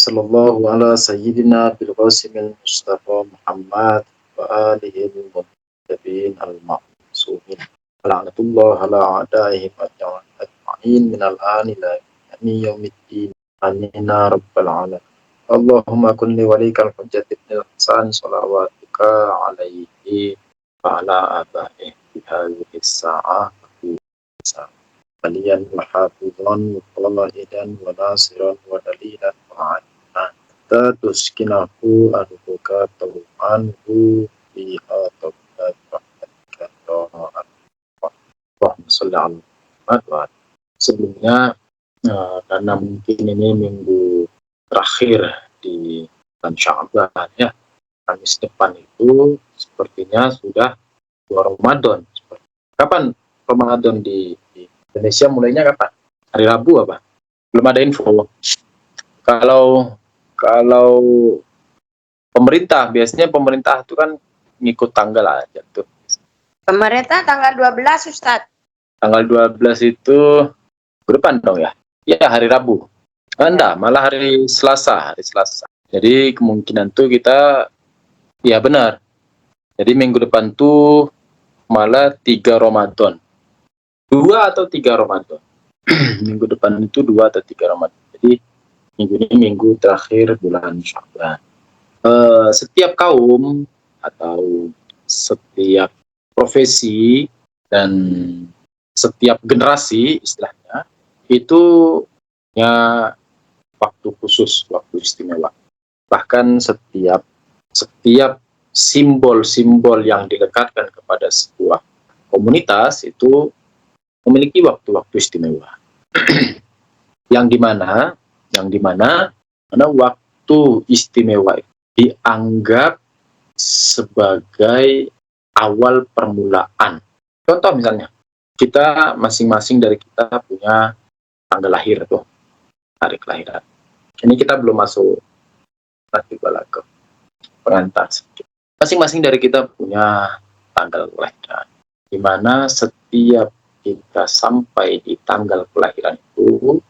Sallallahu ala sayyidina bil qasimil Mustafa Muhammad wa alihi al-muttaqin al-ma'sumin. La'natullah ala a'daihim ajma'in min al-an ila yaumiddin. Amin ya rabbal alamin. Allahumma kun li walikal hujjat ibn al-Hasan salawatuka alaihi wa ala abaihi fi hadhihi as-sa'ah waliyan wa hafizan wa qaidan wa nasiran wa dalilan wa anan tuskinahu aduka taw'anhu biha tawbat rahmatika Allahumma sholli ala Muhammad wa sebelumnya karena mungkin ini minggu terakhir di bulan Sya'ban ya, Kamis depan itu sepertinya sudah 2 Ramadan. Kapan Ramadan di Indonesia mulainya kapan? Hari Rabu apa? Belum ada info. Kalau pemerintah, biasanya pemerintah itu kan ngikut tanggal aja tuh. Pemerintah tanggal 12, Ustadz. Tanggal 12 itu ke depan dong ya? Ya, hari Rabu. Enggak, malah hari Selasa. Jadi kemungkinan tuh kita, ya benar. Jadi minggu depan tuh malah 3 Ramadan. 2 atau 3 Ramadan. Minggu depan itu 2 atau 3 Ramadan. Jadi minggu ini minggu terakhir bulan Sya'ban. Setiap kaum atau setiap profesi dan setiap generasi istilahnya itu punya waktu khusus, waktu istimewa. Bahkan setiap simbol-simbol yang dilekatkan kepada sebuah komunitas itu memiliki waktu-waktu istimewa. yang dimana waktu istimewa itu dianggap sebagai awal permulaan. Contoh misalnya, kita masing-masing dari kita punya tanggal lahir tuh, hari kelahiran. Ini kita belum masuk nanti ke pengantar. Masing-masing dari kita punya tanggal kelahiran, di mana setiap kita sampai di tanggal kelahiran itu,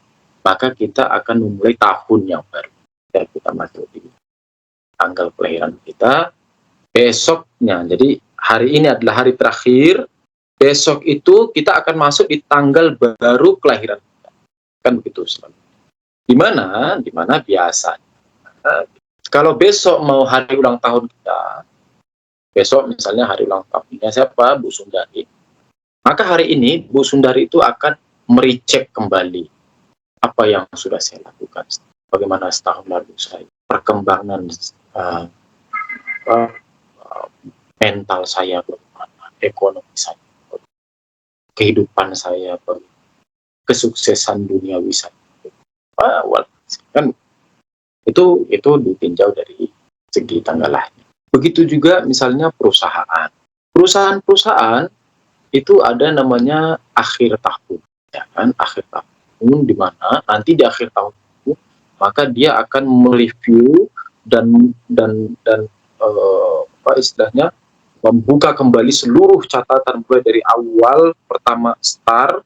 maka kita akan memulai tahun yang baru. Dan kita masuk di tanggal kelahiran kita, besoknya, jadi hari ini adalah hari terakhir, besok itu kita akan masuk di tanggal baru kelahiran kita. Kan begitu selalu. Di mana biasanya, kalau besok mau hari ulang tahun kita, besok misalnya hari ulang tahunnya siapa? Bu Sundari. Maka hari ini Bu Sundari itu akan merecek kembali apa yang sudah saya lakukan, bagaimana setahun lalu saya, perkembangan mental saya bagaimana, ekonomi saya, kehidupan saya, kesuksesan duniawi saya. Kan itu ditinjau dari segi tanggal lahir. Begitu juga misalnya perusahaan itu ada namanya akhir tahun, ya kan, akhir tahun, di mana nanti di akhir tahun itu maka dia akan mereview dan istilahnya membuka kembali seluruh catatan mulai dari awal pertama start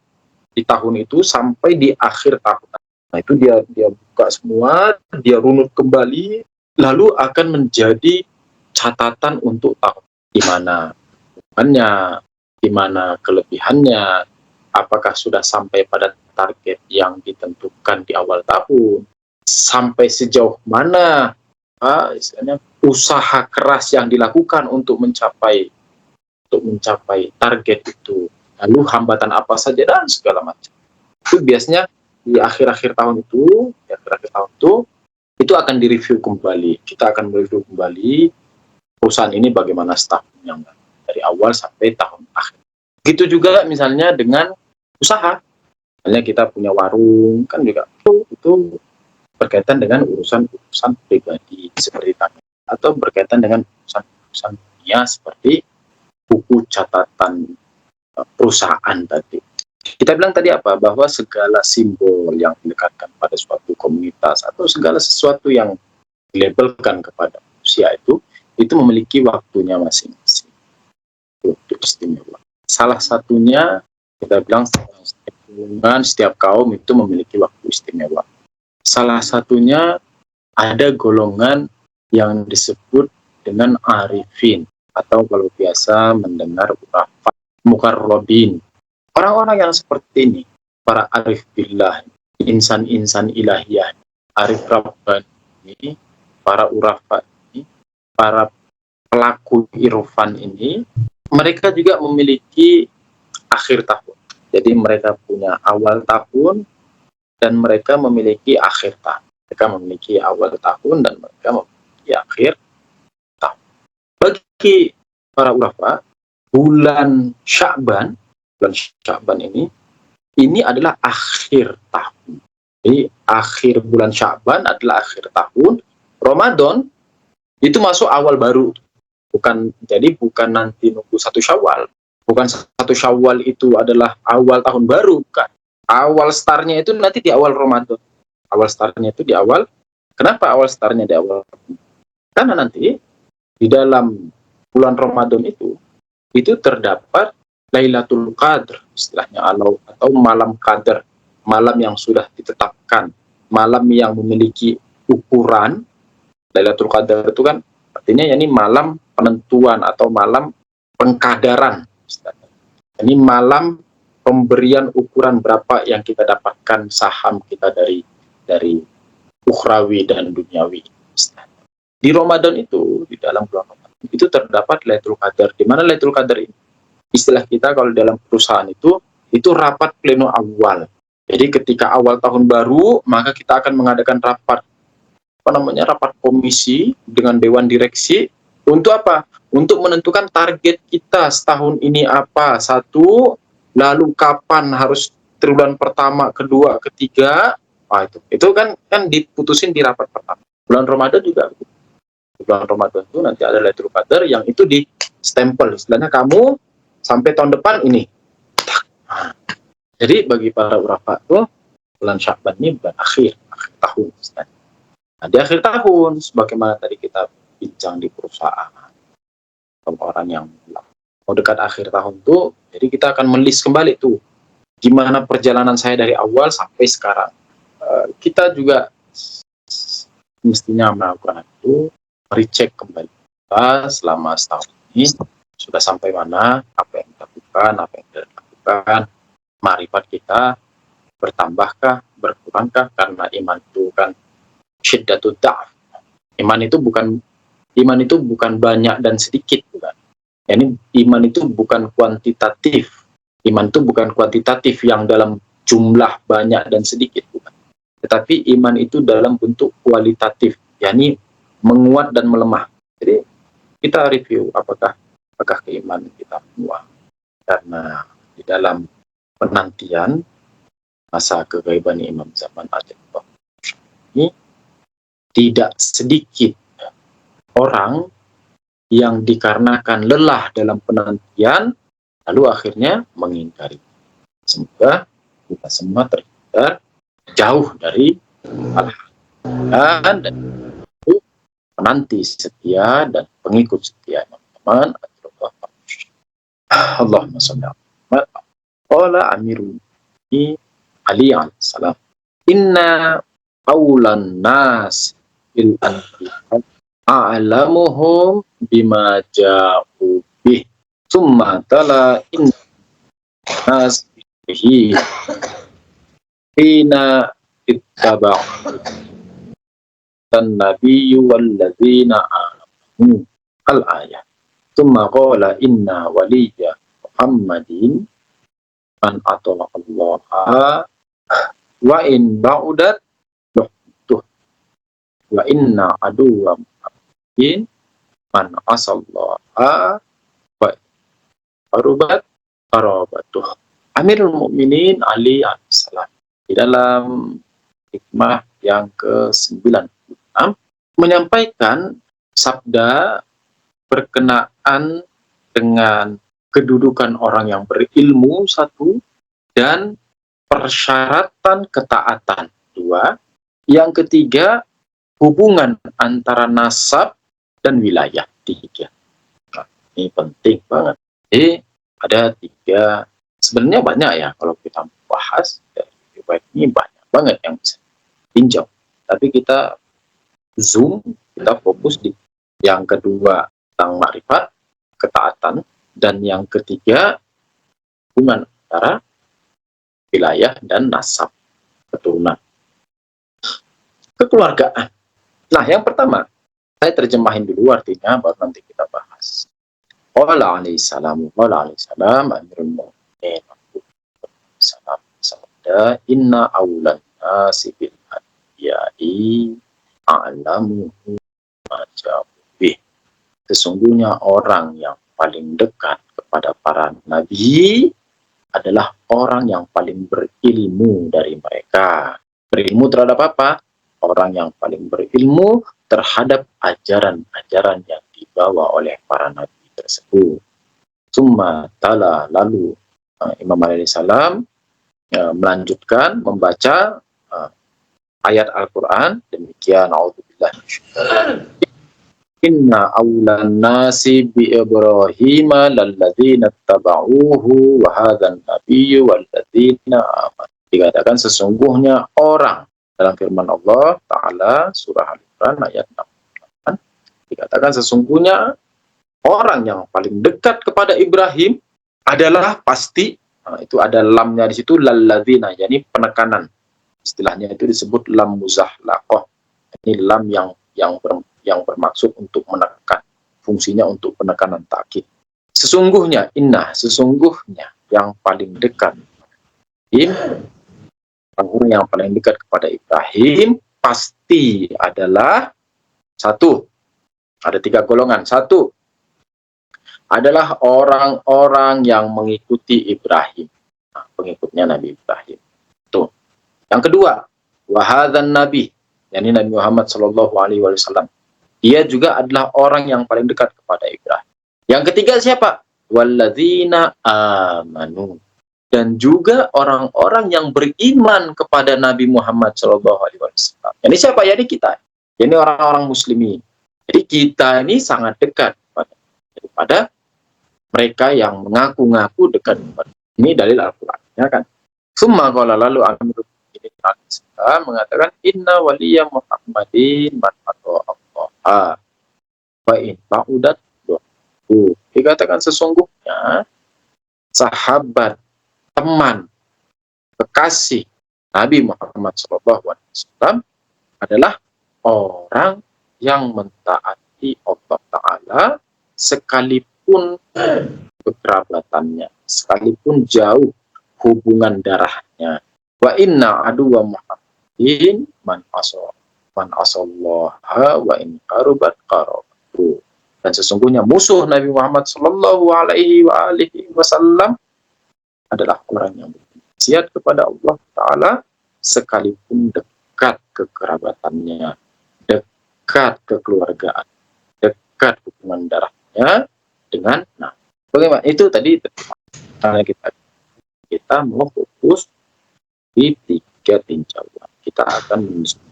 di tahun itu sampai di akhir tahun. Nah itu dia buka semua, dia runut kembali, lalu akan menjadi catatan untuk tahun di mana di mana kelebihannya, apakah sudah sampai pada target yang ditentukan di awal tahun, sampai sejauh mana istilahnya usaha keras yang dilakukan untuk mencapai target itu, lalu hambatan apa saja dan segala macam. Itu biasanya di akhir-akhir tahun itu akan direview kembali. Kita akan mereview kembali perusahaan ini bagaimana setahunnya dari awal sampai tahun akhir. Begitu juga misalnya dengan usaha. Misalnya kita punya warung, kan juga itu berkaitan dengan urusan pribadi seperti tadi, atau berkaitan dengan urusan dunia seperti buku catatan perusahaan tadi. Kita bilang tadi apa? Bahwa segala simbol yang dilekatkan pada suatu komunitas atau segala sesuatu yang dilabelkan kepada manusia itu memiliki waktunya masing-masing. Waktu istimewa. Salah satunya kita bilang setiap kaum itu memiliki waktu istimewa. Salah satunya ada golongan yang disebut dengan arifin, atau kalau biasa mendengar urafat, mukarrabin. Orang-orang yang seperti ini, para arif billah, insan-insan ilahiyah, arif rabbani, para urafat ini, para pelaku irfan ini, mereka juga memiliki akhir tahun. Jadi mereka punya awal tahun dan mereka memiliki akhir tahun. Mereka memiliki awal tahun dan mereka memiliki akhir tahun. Bagi para urafa, bulan Sya'ban ini adalah akhir tahun. Jadi akhir bulan Sya'ban adalah akhir tahun. Ramadan itu masuk awal baru. Bukan nanti nunggu 1 Syawal. Bukan 1 Syawal itu adalah awal tahun baru, bukan. Awal startnya itu nanti di awal Ramadan. Awal startnya itu di awal. Kenapa awal startnya di awal? Karena nanti di dalam bulan Ramadan itu terdapat Lailatul Qadar istilahnya, atau malam qadar, malam yang sudah ditetapkan, malam yang memiliki ukuran. Lailatul Qadar itu kan artinya ini malam penentuan atau malam pengkadaran. Ini malam pemberian ukuran berapa yang kita dapatkan saham kita dari ukhrawi dan duniawi. Di Ramadan itu, di dalam bulan Ramadan itu terdapat Lailatul Qadar. Di mana Lailatul Qadar ini? Istilah kita kalau dalam perusahaan itu rapat pleno awal. Jadi ketika awal tahun baru, maka kita akan mengadakan rapat komisi dengan dewan direksi. Untuk apa? Untuk menentukan target kita setahun ini apa. Satu, lalu kapan harus triwulan pertama, kedua, ketiga. Itu kan diputusin di rapat pertama. Bulan Ramadan juga. Bulan Ramadan itu nanti ada Lailatul Qadar yang itu di stempel. Istilahnya kamu sampai tahun depan ini. Jadi bagi para urafa itu bulan Sya'ban ini bulan akhir tahun. Nah, di akhir tahun, sebagaimana tadi kita bincang di perusahaan, orang yang mau dekat akhir tahun tuh, jadi kita akan melis kembali tuh gimana perjalanan saya dari awal sampai sekarang. Kita juga mestinya melakukan itu, recheck kembali kita selama setahun ini sudah sampai mana, apa yang dilakukan, apa yang tidak dilakukan, marifat kita bertambahkah, berkurangkah, karena iman itu kan syiddatud da'af. Iman itu bukan banyak dan sedikit, bukan. Yani iman itu bukan kuantitatif. Iman itu bukan kuantitatif yang dalam jumlah banyak dan sedikit, bukan. Tetapi iman itu dalam bentuk kualitatif, yakni menguat dan melemah. Jadi kita review apakah keimanan kita menguat. Karena di dalam penantian masa kegaiban Imam Zaman Ajatullah ini tidak sedikit orang yang dikarenakan lelah dalam penantian lalu akhirnya mengingkari. Semoga kita semua terhindar jauh dari hal-hal dan penanti setia dan pengikut setia teman-teman. Allahumma shalli ala Muhammad. Qala Amirul Mu'minin Ali alaihissalam, inna awlan nas bil anbiya a'lamuhum bima ja'u bih thumma tala inna nas bihi hina ittaba'u dan nabiyyu walladzina amanu al-ayah thumma qala inna waliyya Muhammadin man ata'allaha wa in ba'udat tuh wa inna aduwa muhammadin man asallaha wa arubat arabatuh. Amirul Mukminin Ali alaihissalam di dalam hikmah yang ke-96 menyampaikan sabda berkenaan dengan kedudukan orang yang berilmu satu dan persyaratan ketaatan dua, yang ketiga hubungan antara nasab dan wilayah tiga. Nah, ini penting banget. Jadi ada tiga, sebenarnya banyak ya kalau kita bahas dari riwayat ini banyak banget yang bisa tinjau. Tapi kita zoom, kita fokus di yang kedua tentang makrifat, ketaatan, dan yang ketiga hubungan antara wilayah dan nasab, keturunan, kekeluargaan. Nah, yang pertama, saya terjemahin dulu artinya, baru nanti kita bahas. Qala alaihi salam, amirul mu'minin, salam sabda, inna awlan nasi bil anbiya'i a'lamuhu majabih. Sesungguhnya orang yang paling dekat kepada para nabi adalah orang yang paling berilmu dari mereka. Berilmu terhadap apa? Orang yang paling berilmu terhadap ajaran-ajaran yang dibawa oleh para nabi tersebut. Summa tala, lalu Imam alaihi salam melanjutkan membaca ayat Al-Quran demikian, a'udzubillahi inna awlan nasi bi Ibrahima lalladzina tabauhu wa hadzal nabiyyu walladzina amanu. Dikatakan sesungguhnya orang, dalam firman Allah Ta'ala surah Al-Imran ayat 68, dikatakan sesungguhnya orang yang paling dekat kepada Ibrahim adalah pasti, itu ada lamnya di situ, lalladzina, yakni penekanan. Istilahnya itu disebut lam muzahlaqah. Ini lam yang bermaksud untuk menekan, fungsinya untuk penekanan takkid. Sesungguhnya, sesungguhnya yang paling dekat, orang yang paling dekat kepada Ibrahim pasti adalah satu, ada 3 golongan. Satu adalah orang-orang yang mengikuti Ibrahim, pengikutnya Nabi Ibrahim. Tuh. Yang kedua, wahadzan nabi, yakni Nabi Muhammad Shallallahu Alaihi Wasallam. Dia juga adalah orang yang paling dekat kepada Ibrahim. Yang ketiga siapa? Walladzina amanu. Dan juga orang-orang yang beriman kepada Nabi Muhammad SAW. Ini siapa? Ini kita. Ini orang-orang muslimin. Jadi kita ini sangat dekat daripada mereka yang mengaku-ngaku dekat. Ini dalil Al-Quran. Ya kan? Summa qala, lalu Amirul Mukminin mengatakan inna waliya Muhammadin man ata'a wa in ba'udat. Dikatakan sesungguhnya sahabat, teman, kekasih Nabi Muhammad SAW adalah orang yang mentaati Allah Ta'ala sekalipun kekerabatannya, sekalipun jauh hubungan darahnya. Wa inna aduwa Muhammadin man asallaha wa in qarubat qarabatu. Dan sesungguhnya musuh Nabi Muhammad Sallallahu Alaihi Wasallam adalah orang yang bermaksiat kepada Allah Ta'ala sekalipun dekat kekerabatannya, dekat kekeluargaan, dekat hubungan darahnya dengan bagaimana itu tadi. Kita mau fokus di 3 tinjauan. Kita akan menunjukkan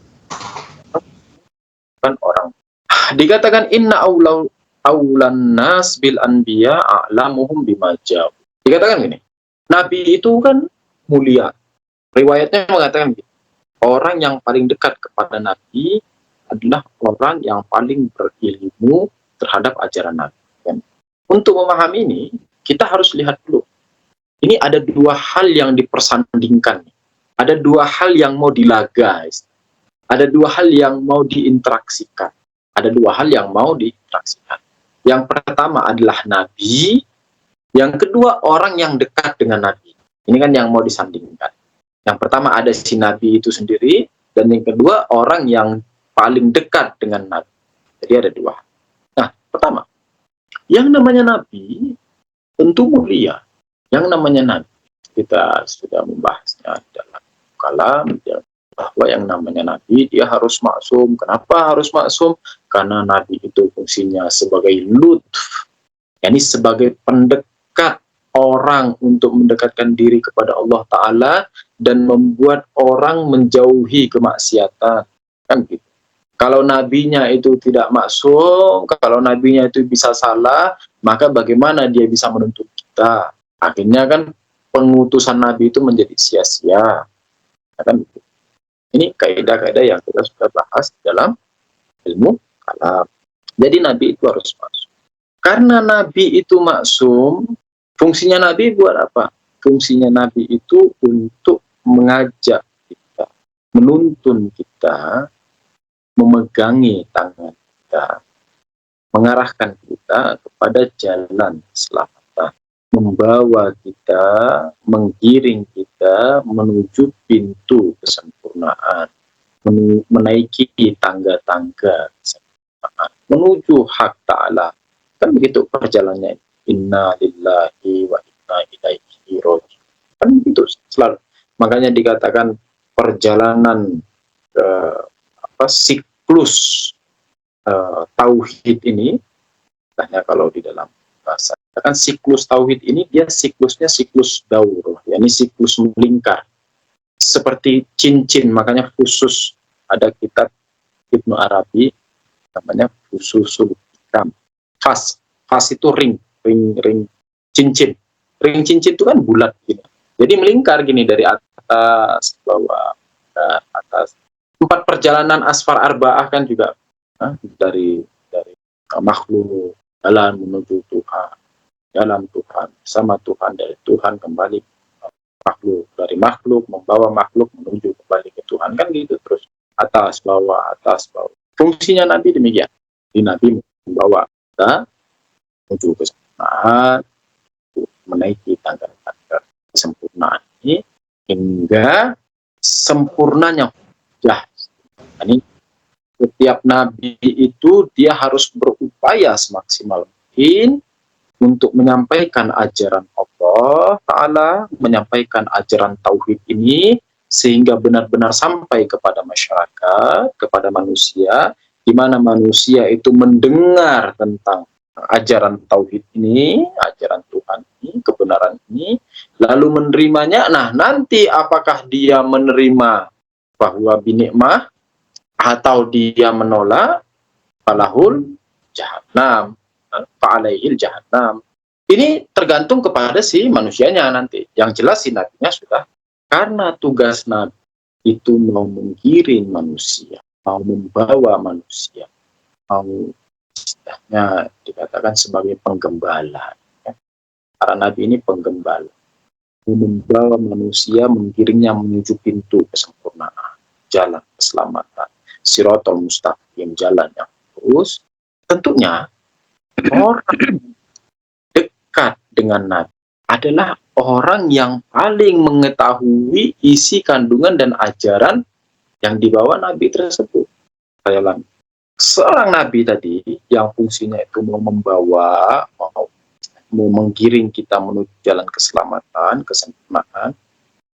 orang. Dikatakan inna aulan nas bil anbiya a'lamuhum bima ja'u. Dikatakan gini, Nabi itu kan mulia. Riwayatnya mengatakan gitu, orang yang paling dekat kepada Nabi adalah orang yang paling berilmu terhadap ajaran Nabi. Dan untuk memahami ini, kita harus lihat dulu. Ini ada 2 hal yang dipersandingkan. Ada 2 hal yang mau dilaga. Ada 2 hal yang mau diinteraksikan. Ada 2 hal yang mau diinteraksikan. Yang pertama adalah Nabi. Yang kedua, orang yang dekat dengan Nabi. Ini kan yang mau disandingkan. Yang pertama ada si Nabi itu sendiri, dan yang kedua orang yang paling dekat dengan Nabi. Jadi ada 2. Nah, pertama, yang namanya Nabi tentu mulia. Yang namanya Nabi, kita sudah membahasnya dalam kalam, bahwa yang namanya Nabi, dia harus maksum. Kenapa harus maksum? Karena Nabi itu fungsinya sebagai lutf, yakni sebagai pendekat orang untuk mendekatkan diri kepada Allah Ta'ala dan membuat orang menjauhi kemaksiatan. Kan gitu. Kalau nabinya itu tidak maksum, kalau nabinya itu bisa salah, maka bagaimana dia bisa menuntut kita? Akhirnya kan pengutusan nabi itu menjadi sia-sia. Kan gitu. Ini kaidah-kaidah yang kita sudah bahas dalam ilmu kalam. Jadi Nabi itu harus maksum. Karena Nabi itu maksum, fungsinya Nabi buat apa? Fungsinya Nabi itu untuk mengajak kita, menuntun kita, memegangi tangan kita, mengarahkan kita kepada jalan keselamatan, membawa kita, menggiring kita menuju pintu kesempurnaan, menaiki tangga-tangga kesempurnaan, menuju hak ta'ala. Kan begitu perjalanannya. Inna lillahi wa inna ilaihi raji'un. Kan begitu selalu. Makanya dikatakan perjalanan siklus tauhid ini, tanya kalau di dalam bahasa kan siklus tauhid ini dia siklusnya siklus daur, yakni siklus melingkar seperti cincin. Makanya khusus ada kitab Ibnu Arabi namanya Fususul Hikam. Fas itu ring cincin. Ring cincin itu kan bulat gini. Jadi melingkar gini dari atas ke bawah, atas. 4 perjalanan asfar arba'ah kan juga dari makhluk jalan menuju Tuhan, jalan Tuhan sama Tuhan, dari Tuhan kembali makhluk, dari makhluk membawa makhluk menuju kembali ke Tuhan, kan gitu terus atas bawah. Fungsinya Nabi demikian. Di Nabi membawa kita menuju kesempurnaan, menaiki tangga-tangga kesempurnaan ini hingga sempurnanya hujjah. Ini setiap nabi itu dia harus berupaya semaksimal mungkin untuk menyampaikan ajaran Allah Ta'ala, menyampaikan ajaran tauhid ini sehingga benar-benar sampai kepada masyarakat, kepada manusia, di mana manusia itu mendengar tentang ajaran tauhid ini, ajaran Tuhan ini, kebenaran ini, lalu menerimanya. Nah, nanti apakah dia menerima bahwa binikmah atau dia menolak, falahul jahannam, fa'alaihil jahannam. Ini tergantung kepada si manusianya nanti. Yang jelas si nabinya sudah, karena tugas nabi itu mau menggiring manusia, mau membawa manusia, mau istilahnya dikatakan sebagai penggembala. Ya. Para nabi ini penggembala, membawa manusia, menggiringnya menuju pintu kesempurnaan, jalan keselamatan, siratal mustaqim, jalan yang lurus. Tentunya orang dekat dengan Nabi adalah orang yang paling mengetahui isi kandungan dan ajaran yang dibawa Nabi tersebut. Saya ulangi. Seorang Nabi tadi yang fungsinya itu mau membawa, mau menggiring kita menuju jalan keselamatan, kesempurnaan,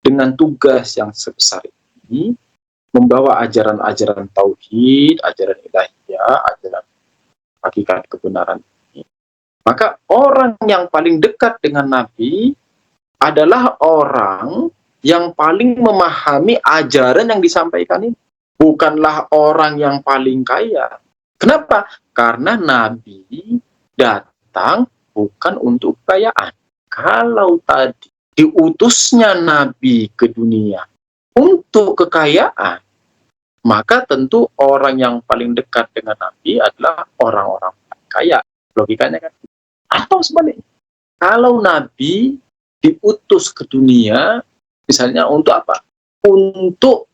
dengan tugas yang sebesar ini, membawa ajaran-ajaran tauhid, ajaran ilahiyah, ajaran hakikat kebenaran ini. Maka orang yang paling dekat dengan Nabi adalah orang yang paling memahami ajaran yang disampaikan ini. Bukanlah orang yang paling kaya. Kenapa? Karena Nabi datang bukan untuk kekayaan. Kalau tadi diutusnya Nabi ke dunia untuk kekayaan, maka tentu orang yang paling dekat dengan Nabi adalah orang-orang kaya. Logikanya kan. Atau sebaliknya, kalau Nabi diutus ke dunia, misalnya untuk apa? Untuk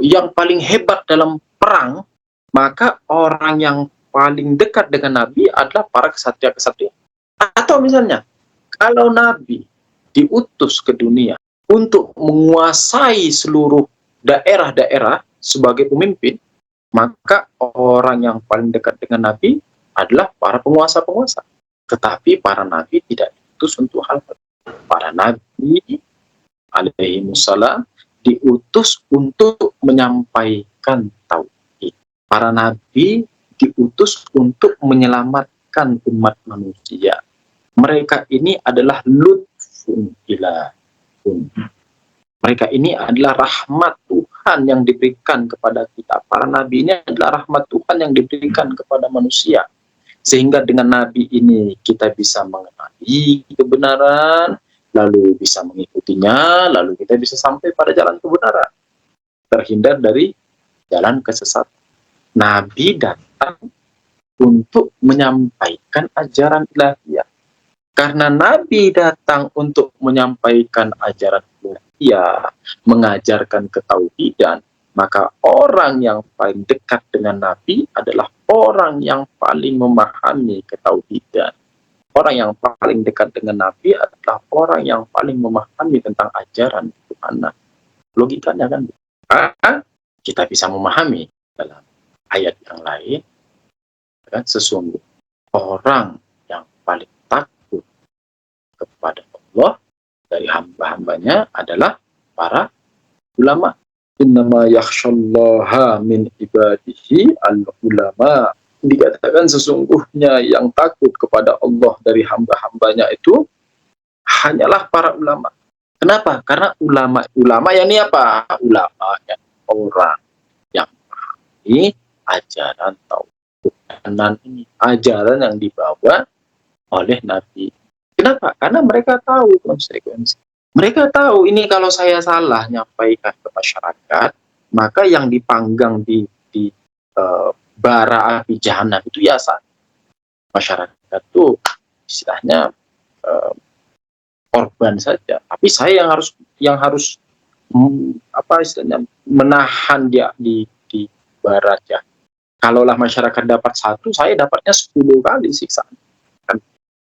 yang paling hebat dalam perang, maka orang yang paling dekat dengan Nabi adalah para kesatria-kesatria. Atau misalnya, kalau Nabi diutus ke dunia untuk menguasai seluruh daerah-daerah sebagai pemimpin, maka orang yang paling dekat dengan Nabi adalah para penguasa-penguasa. Tetapi para nabi tidak diutus untuk hal itu. Para nabi alaihi wassalam diutus untuk menyampaikan tauhid. Para nabi diutus untuk menyelamatkan umat manusia. Mereka ini adalah lutfun ilahun. Mereka ini adalah rahmat Tuhan yang diberikan kepada kita. Para nabi ini adalah rahmat Tuhan yang diberikan kepada manusia. Sehingga dengan nabi ini kita bisa mengenali kebenaran, lalu bisa mengikutinya, lalu kita bisa sampai pada jalan kebenaran. Terhindar dari jalan kesesatan. Nabi datang untuk menyampaikan ajaran ilahiyah. Karena Nabi datang untuk menyampaikan ajaran ilahiyah, mengajarkan ketauhidan, maka orang yang paling dekat dengan Nabi adalah orang yang paling memahami ketauhidan. Orang yang paling dekat dengan Nabi adalah orang yang paling memahami tentang ajaran Tuhan. Logikanya kan, kita bisa memahami dalam ayat yang lain, kan, sesungguhnya orang yang paling takut kepada Allah dari hamba-hambanya adalah para ulama. Innama yakhshallaha min ibadihi al-ulama. Dikatakan sesungguhnya yang takut kepada Allah dari hamba-hambanya itu hanyalah para ulama. Kenapa? Karena ulama yang ini apa? Ulama yang orang yang memahami ajaran tauhid. Dan ini ajaran yang dibawa oleh Nabi. Kenapa? Karena mereka tahu konsekuensi. Mereka tahu ini kalau saya salah nyampaikan ke masyarakat, maka yang dipanggang di bara api jahanam itu ya masyarakat tuh istilahnya korban saja. Tapi saya yang harus apa istilahnya menahan dia di bara jahanam. Kalaulah masyarakat dapat 1, saya dapatnya 10 kali siksaan.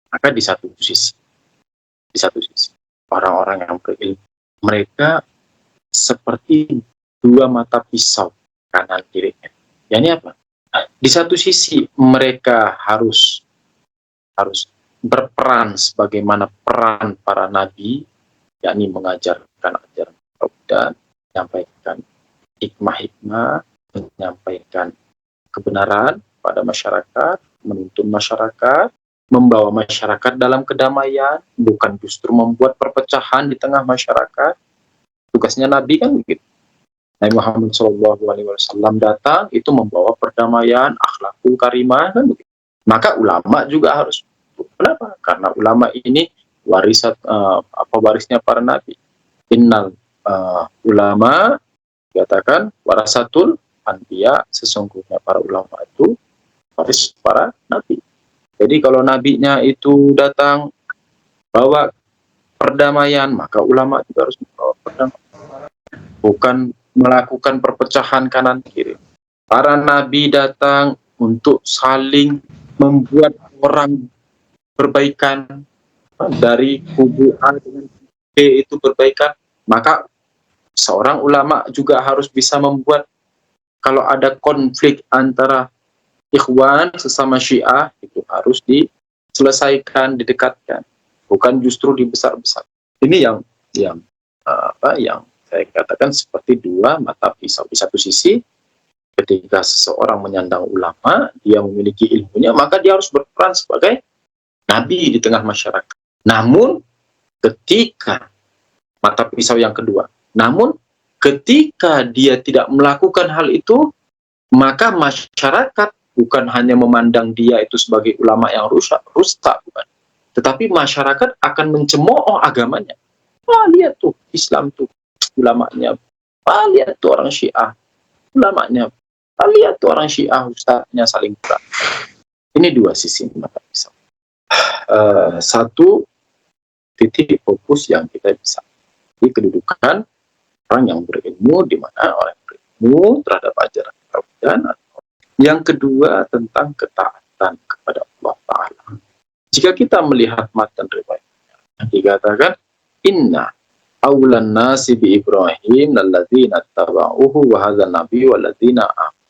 Maka di satu sisi orang-orang yang berilmu, mereka seperti 2 mata pisau kanan kirinya. Yani apa? Di satu sisi mereka harus berperan sebagaimana peran para nabi, yakni mengajarkan ajaran dan menyampaikan hikmah-hikmah, menyampaikan kebenaran pada masyarakat, menuntun masyarakat, membawa masyarakat dalam kedamaian, bukan justru membuat perpecahan di tengah masyarakat. Tugasnya Nabi kan begitu. Nabi Muhammad SAW datang itu membawa perdamaian, akhlakul karimah kan begitu. Maka ulama juga harus. Kenapa? Karena ulama ini warisnya para nabi. Innal ulama dikatakan warasatul anbiya, sesungguhnya para ulama itu waris para nabi. Jadi kalau nabinya itu datang bawa perdamaian, maka ulama juga harus membawa perdamaian. Bukan melakukan perpecahan kanan kiri. Para nabi datang untuk saling membuat orang berbaikan, dari kubu A dengan B itu berbaikan. Maka seorang ulama juga harus bisa membuat, kalau ada konflik antara ikhwan sesama Syiah, itu harus diselesaikan, didekatkan, bukan justru dibesar-besar. Ini yang saya katakan seperti 2 mata pisau. Di satu sisi, ketika seseorang menyandang ulama, dia memiliki ilmunya, maka dia harus berperan sebagai nabi di tengah masyarakat. Namun ketika mata pisau yang kedua, ketika dia tidak melakukan hal itu, maka masyarakat bukan hanya memandang dia itu sebagai ulama yang rusak bukan. Tetapi masyarakat akan mencemooh agamanya. Lihat tuh Islam tuh ulamanya. Lihat tuh orang Syiah ulamanya. Lihat tuh orang Syiah ustaznya saling perang. Ini 2 sisi mata pisau. 1 titik fokus yang kita bisa di kedudukan orang yang berilmu, di mana orang yang berilmu terhadap ajaran tauhid. Yang kedua tentang ketaatan kepada Allah Ta'ala. Jika kita melihat matan riwayatnya, dikatakan inna awlan nasi bi Ibrahim lalladzina taba'uhu wa hadzal nabi walladzina amanu.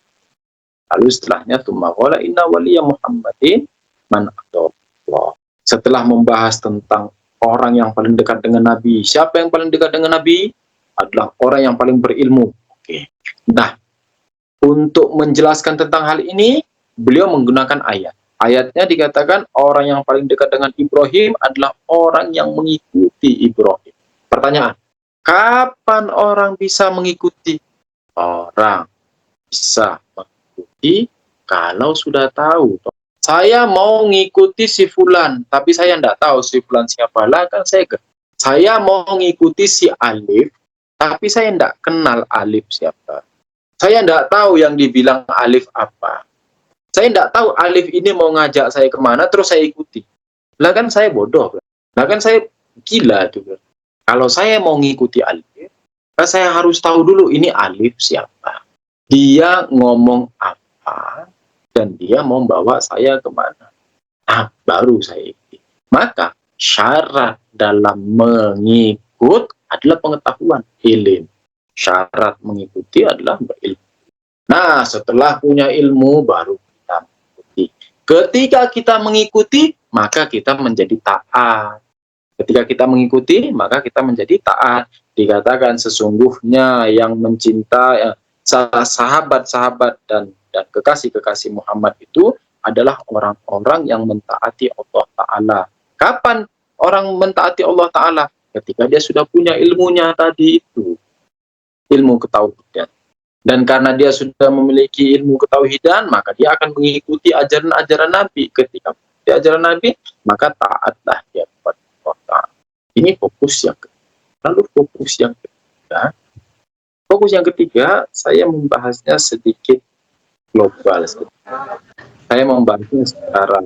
Lalu setelahnya tsumma qala inna waliya Muhammadin man Allah. Setelah membahas tentang orang yang paling dekat dengan Nabi, siapa yang paling dekat dengan Nabi? Adalah orang yang paling berilmu. Oke. Nah, untuk menjelaskan tentang hal ini, beliau menggunakan ayat. Ayatnya dikatakan orang yang paling dekat dengan Ibrahim adalah orang yang mengikuti Ibrahim. Pertanyaan, kapan orang bisa mengikuti? Orang bisa mengikuti kalau sudah tahu. Saya mau ngikuti si Fulan, tapi saya tidak tahu si Fulan siapa. Lah kan saya mau ngikuti si Alif, tapi saya tidak kenal Alif siapa. Saya tidak tahu yang dibilang Alif apa. Saya tidak tahu Alif ini mau ngajak saya kemana, terus saya ikuti. Lah kan saya bodoh. Lah kan saya gila juga. Kalau saya mau ngikuti Alif, kan saya harus tahu dulu ini Alif siapa. Dia ngomong apa, dan dia mau bawa saya kemana. Nah, baru saya ikuti. Maka syarat dalam mengikut adalah pengetahuan, ilmu. Syarat mengikuti adalah berilmu. Nah, setelah punya ilmu baru kita mengikuti. Ketika kita mengikuti, maka kita menjadi taat. Ketika kita mengikuti, maka kita menjadi taat. Dikatakan sesungguhnya yang mencintai sahabat-sahabat dan kekasih-kekasih Muhammad itu adalah orang-orang yang mentaati Allah Ta'ala. Kapan orang mentaati Allah Ta'ala? Ketika dia sudah punya ilmunya tadi itu. Ilmu ketauhidan. Dan karena dia sudah memiliki ilmu ketauhidan, maka dia akan mengikuti ajaran-ajaran Nabi. Ketika mengikuti ajaran Nabi, maka taatlah dia kepada Allah Ta'ala. Ini fokus yang ketiga. Lalu fokus yang ketiga. Fokus yang ketiga, saya membahasnya sedikit global. Saya membahasnya secara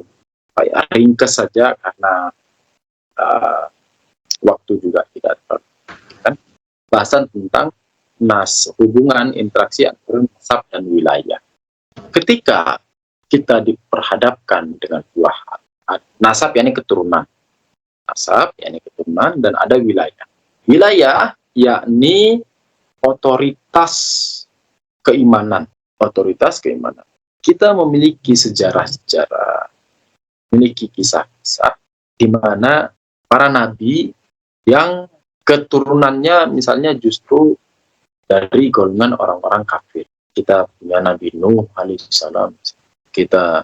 ringkas saja karena waktu juga tidak terlalu. Bahasan tentang hubungan interaksi antara nasab dan wilayah. Ketika kita diperhadapkan dengan buah nasab, yakni keturunan. Nasab, yakni keturunan, dan ada wilayah. Wilayah, yakni otoritas keimanan. Otoritas keimanan. Kita memiliki sejarah-sejarah, memiliki kisah-kisah di mana para nabi yang keturunannya misalnya justru dari golongan orang-orang kafir. Kita punya Nabi Nuh alaihissalam. Kita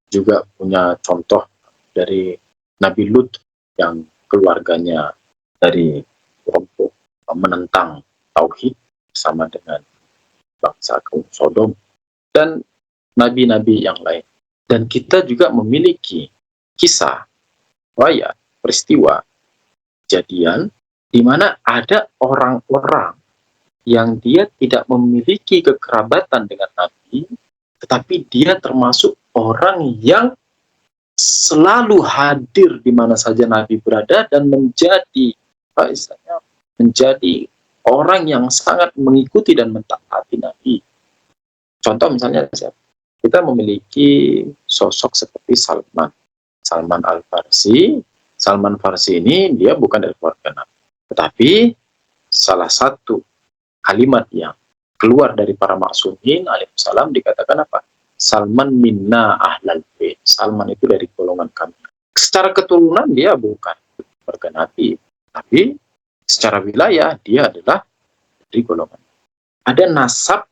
juga punya contoh dari Nabi Lut yang keluarganya dari kelompok menentang tauhid sama dengan bangsa kaum Sodom dan nabi-nabi yang lain. Dan kita juga memiliki kisah, riwayat, peristiwa, kejadian di mana ada orang-orang yang dia tidak memiliki kekerabatan dengan Nabi, tetapi dia termasuk orang yang selalu hadir di mana saja Nabi berada dan menjadi orang yang sangat mengikuti dan mentaati Nabi. Contoh misalnya, kita memiliki sosok seperti Salman Al-Farsi. Salman Farsi ini dia bukan dari keluarga Nabi, tetapi salah satu kalimat yang keluar dari para maksumin alaihissalam dikatakan apa? Salman minna ahlal bait. Salman itu dari golongan kami. Secara keturunan dia bukan keluarga Nabi, tapi secara wilayah dia adalah dari golongan. Ada nasab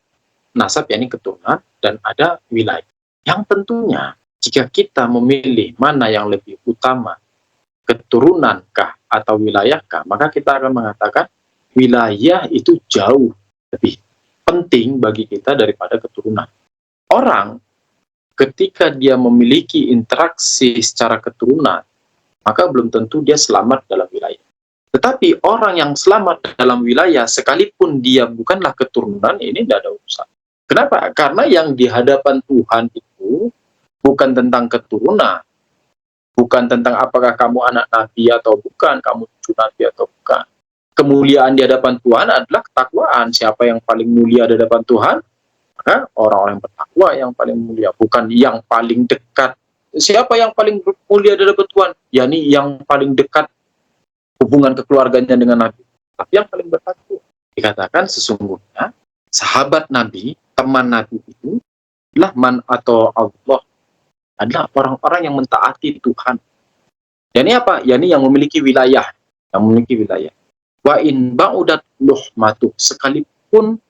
yakni keturunan, dan ada wilayah. Yang tentunya jika kita memilih mana yang lebih utama, keturunankah atau wilayahkah, maka kita akan mengatakan wilayah itu jauh lebih penting bagi kita daripada keturunan. Orang ketika dia memiliki interaksi secara keturunan, maka belum tentu dia selamat dalam wilayah. Tetapi orang yang selamat dalam wilayah, sekalipun dia bukanlah keturunan, ini tidak ada urusan. Kenapa? Karena yang di hadapan Tuhan itu bukan tentang keturunan, bukan tentang apakah kamu anak Nabi atau bukan, kamu cucu Nabi atau bukan. Kemuliaan di hadapan Tuhan adalah ketakwaan. Siapa yang paling mulia di hadapan Tuhan? Maka orang-orang yang bertakwa yang paling mulia, bukan yang paling dekat. Siapa yang paling mulia di hadapan Tuhan? yakni yang paling dekat hubungan kekeluarganya dengan Nabi. Tapi yang paling bertakwa. Dikatakan sesungguhnya sahabat Nabi, teman Nabi itu adalah man atau Allah, adalah orang-orang yang mentaati Tuhan. yakni apa? yakni yang memiliki wilayah, Wa in ba'udat luhmatu, sekalipun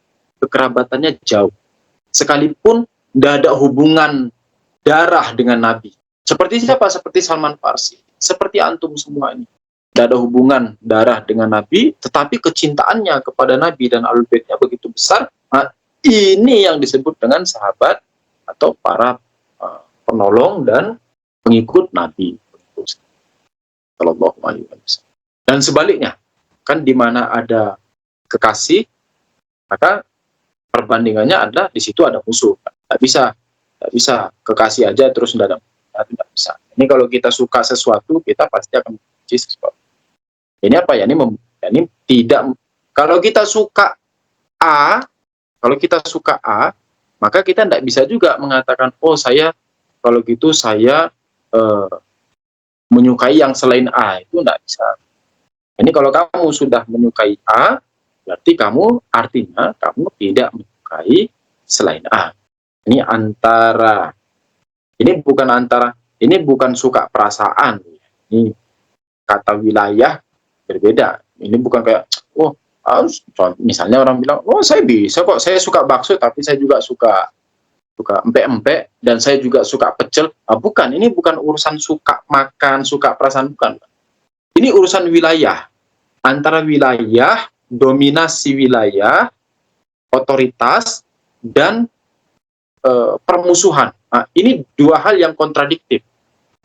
kekerabatannya jauh, sekalipun tidak ada hubungan darah dengan Nabi. Seperti siapa? Seperti Salman Farsi, seperti antum semua ini. Tidak ada hubungan darah dengan Nabi, tetapi kecintaannya kepada Nabi dan Ahlul Baitnya begitu besar. Nah, ini yang disebut dengan sahabat atau para penolong dan pengikut Nabi. Sallallahu alaihi wasallam. Dan sebaliknya, kan di mana ada kekasih, maka perbandingannya adalah di situ ada musuh. Tidak bisa kekasih aja terus tidak ada musuh. Tidak bisa. Ini kalau kita suka sesuatu, kita pasti akan membenci sesuatu. Ini apa ya? Ini tidak. Kalau kita suka A, maka kita tidak bisa juga mengatakan, oh saya kalau gitu saya menyukai yang selain A. Itu tidak bisa. Ini kalau kamu sudah menyukai A, berarti artinya kamu tidak menyukai selain A. Ini bukan suka perasaan. Ini kata wilayah berbeda. Ini bukan kayak, misalnya orang bilang, oh saya bisa kok, saya suka bakso, tapi saya juga suka empek-empek, dan saya juga suka pecel. Bukan, ini bukan urusan suka makan, suka perasaan, bukan. Ini urusan wilayah. Antara wilayah, dominasi wilayah, otoritas, dan permusuhan. Nah, ini dua hal yang kontradiktif.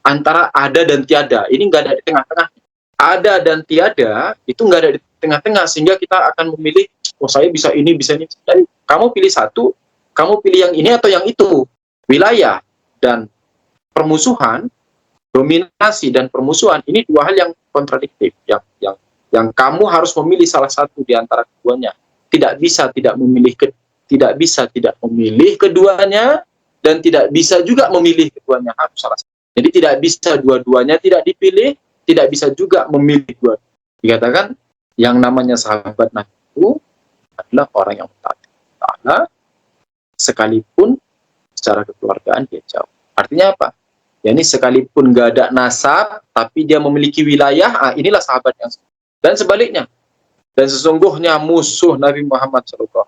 Antara ada dan tiada. Ini nggak ada di tengah-tengah. Ada dan tiada, itu nggak ada di tengah-tengah, sehingga kita akan memilih, oh saya bisa ini, bisa ini. Dan kamu pilih satu, kamu pilih yang ini atau yang itu. Wilayah dan permusuhan, dominasi dan permusuhan, ini dua hal yang kontradiktif, yang kamu harus memilih salah satu di antara keduanya. Tidak bisa tidak memilih keduanya, dan tidak bisa juga memilih keduanya, harus salah satu. Jadi tidak bisa dua-duanya tidak dipilih, tidak bisa juga memilih dua. Dikatakan yang namanya sahabat Nabi itu adalah orang yang taat kepada Allah, sekalipun secara kekeluargaan dia jauh. Artinya apa? Ya ini sekalipun nggak ada nasab, tapi dia memiliki wilayah, inilah sahabat yang. Dan sebaliknya. Dan sesungguhnya musuh Nabi Muhammad SAW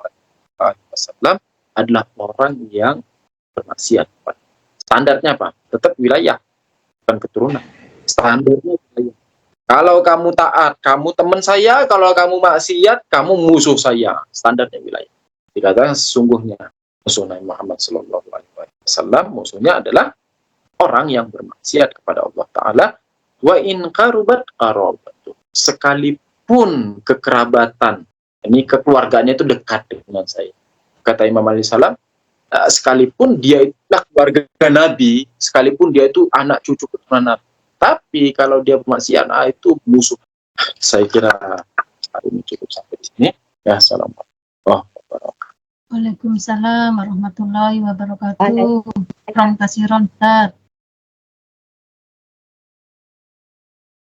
adalah orang yang bermaksiat. Standarnya apa? Tetap wilayah, bukan keturunan. Standarnya wilayah. Kalau kamu taat, kamu teman saya. Kalau kamu maksiat, kamu musuh saya. Standarnya wilayah. Dikatakan sesungguhnya musuh Nabi Muhammad SAW, musuhnya adalah orang yang bermaksiat kepada Allah Ta'ala. Wa in qarubat qarabatu. Sekalipun kekerabatan, ini kekeluargaannya itu dekat dengan saya. Kata Imam Ali Salam, sekalipun dia itulah keluarga Nabi, sekalipun dia itu anak cucu keturunan Nabi, tapi kalau dia bermaksiat, itu musuh. Saya kira hari ini cukup sampai di sini. Ya, assalamualaikum warahmatullahi wabarakatuh. Waalaikumsalam warahmatullahi wabarakatuh. Terima kasih Ron.